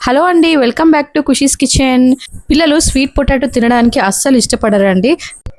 Hello అండి, welcome back to ఖుషీస్ kitchen. పిల్లలు sweet potato తినడానికి అస్సలు ఇష్టపడరండి.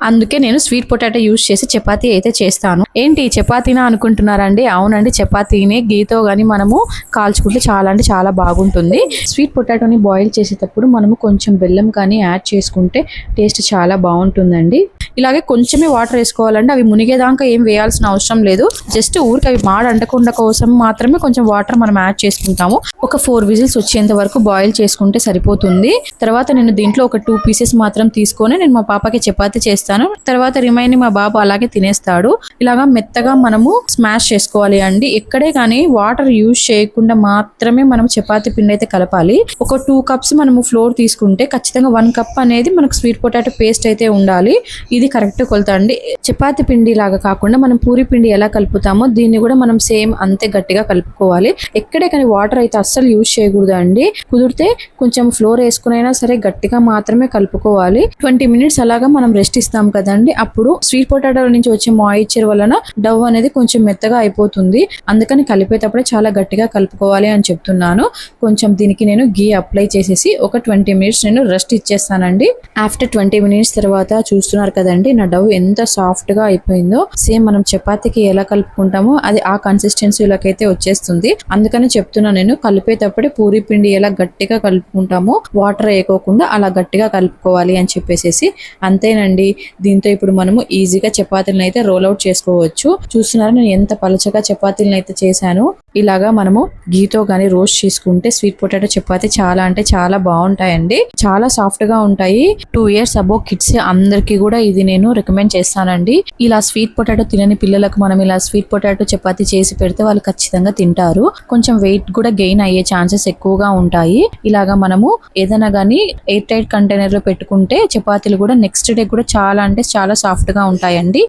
అందుకే నేను స్వీట్ పొటాటో యూజ్ చేసి చపాతీ అయితే చేస్తాను. ఏంటి చపాతీనా అనుకుంటున్నారండి? అవునండి, చపాతీని గీతో కానీ మనము కాల్చుకుంటే చాలా అంటే చాలా బాగుంటుంది. స్వీట్ పొటాటోని బాయిల్ చేసేటప్పుడు మనము కొంచెం బెల్లం కానీ యాడ్ చేసుకుంటే టేస్ట్ చాలా బాగుంటుందండి. ఇలాగే కొంచెమే వాటర్ వేసుకోవాలండి. అవి మునిగేదాకా ఏం వేయాల్సిన అవసరం లేదు. జస్ట్ ఊరికి అవి మాడ అంటకుండా కోసం మాత్రమే కొంచెం వాటర్ మనం యాడ్ చేసుకుంటాము. ఒక 4 విజిల్స్ వచ్చేంత వరకు బాయిల్ చేసుకుంటే సరిపోతుంది. తర్వాత నేను దీంట్లో ఒక 2 పీసెస్ మాత్రం తీసుకొని నేను మా పాపకి చపాతీ చేస్తాను. తర్వాత రిమైనింగ్ మా బాబు అలాగే తినేస్తాడు. ఇలాగా మెత్తగా మనము స్మాష్ చేసుకోవాలి అండి. ఎక్కడే కానీ వాటర్ యూజ్ చేయకుండా మాత్రమే మనం చపాతీ పిండి అయితే కలపాలి. ఒక 2 కప్స్ మనము ఫ్లోర్ తీసుకుంటే ఖచ్చితంగా 1 కప్ అనేది మనకు స్వీట్ పొటాటో పేస్ట్ అయితే ఉండాలి. ఇది కరెక్ట్ కొలత అండి. చపాతీ పిండి లాగా కాకుండా మనం పూరి పిండి ఎలా కలుపుతామో దీన్ని కూడా మనం సేమ్ అంతే గట్టిగా కలుపుకోవాలి. ఎక్కడే కానీ వాటర్ అయితే అస్సలు యూజ్ చేయకూడదు అండి. కుదిరితే కొంచెం ఫ్లోర్ వేసుకునైనా సరే గట్టిగా మాత్రమే కలుపుకోవాలి. 20 మినిట్స్ అలాగా మనం రెస్ట్ ఇస్తాం కదండి. అప్పుడు స్వీట్ పొటాటో నుంచి వచ్చే మాయిశ్చర్ వలన డవ్ అనేది కొంచెం మెత్తగా అయిపోతుంది. అందుకని కలిపేటప్పుడే చాలా గట్టిగా కలుపుకోవాలి అని చెప్తున్నాను. కొంచెం దీనికి నేను గీ అప్లై చేసేసి ఒక 20 మినిట్స్ నేను రెస్ట్ ఇచ్చేస్తానండి. ఆఫ్టర్ 20 మినిట్స్ తర్వాత చూస్తున్నారు కదండి నా డవ్ ఎంత సాఫ్ట్ గా అయిపోయిందో. సేమ్ మనం చపాతీకి ఎలా కలుపుకుంటామో అది ఆ కన్సిస్టెన్సీలోకి అయితే వచ్చేస్తుంది. అందుకని చెప్తున్నా నేను, కలిపేటప్పుడే పూరి పిండి ఎలా గట్టిగా కలుపుకుంటామో వాటర్ వేయకోకుండా అలా గట్టిగా కలుపుకోవాలి అని చెప్పేసి. అంతేనండి, దీంతో ఇప్పుడు మనము ఈజీగా చపాతీలను అయితే రోల్ అవుట్ చేసుకోవచ్చు. చూస్తున్నారా నేను ఎంత పలచగా చపాతీలను అయితే చేశాను. ఇలాగా మనము గీతో గానీ రోస్ట్ చేసుకుంటే స్వీట్ పొటాటో చపాతీ చాలా అంటే చాలా బాగుంటాయండి. చాలా సాఫ్ట్ గా ఉంటాయి. 2 ఇయర్స్ అబో కిడ్స్ అందరికి కూడా ఇది నేను రికమెండ్ చేస్తానండి. ఇలా స్వీట్ పొటాటో తినని పిల్లలకు మనం ఇలా స్వీట్ పొటాటో చపాతీ చేసి పెడితే వాళ్ళు ఖచ్చితంగా తింటారు. కొంచెం వెయిట్ కూడా గెయిన్ అయ్యే ఛాన్సెస్ ఎక్కువగా ఉంటాయి. ఇలాగా మనము ఏదైనా గానీ ఎయిర్ టైట్ కంటైనర్ లో పెట్టుకుంటే చపాతీలు కూడా నెక్స్ట్ డే కూడా చాలా అంటే చాలా సాఫ్ట్ గా ఉంటాయండి.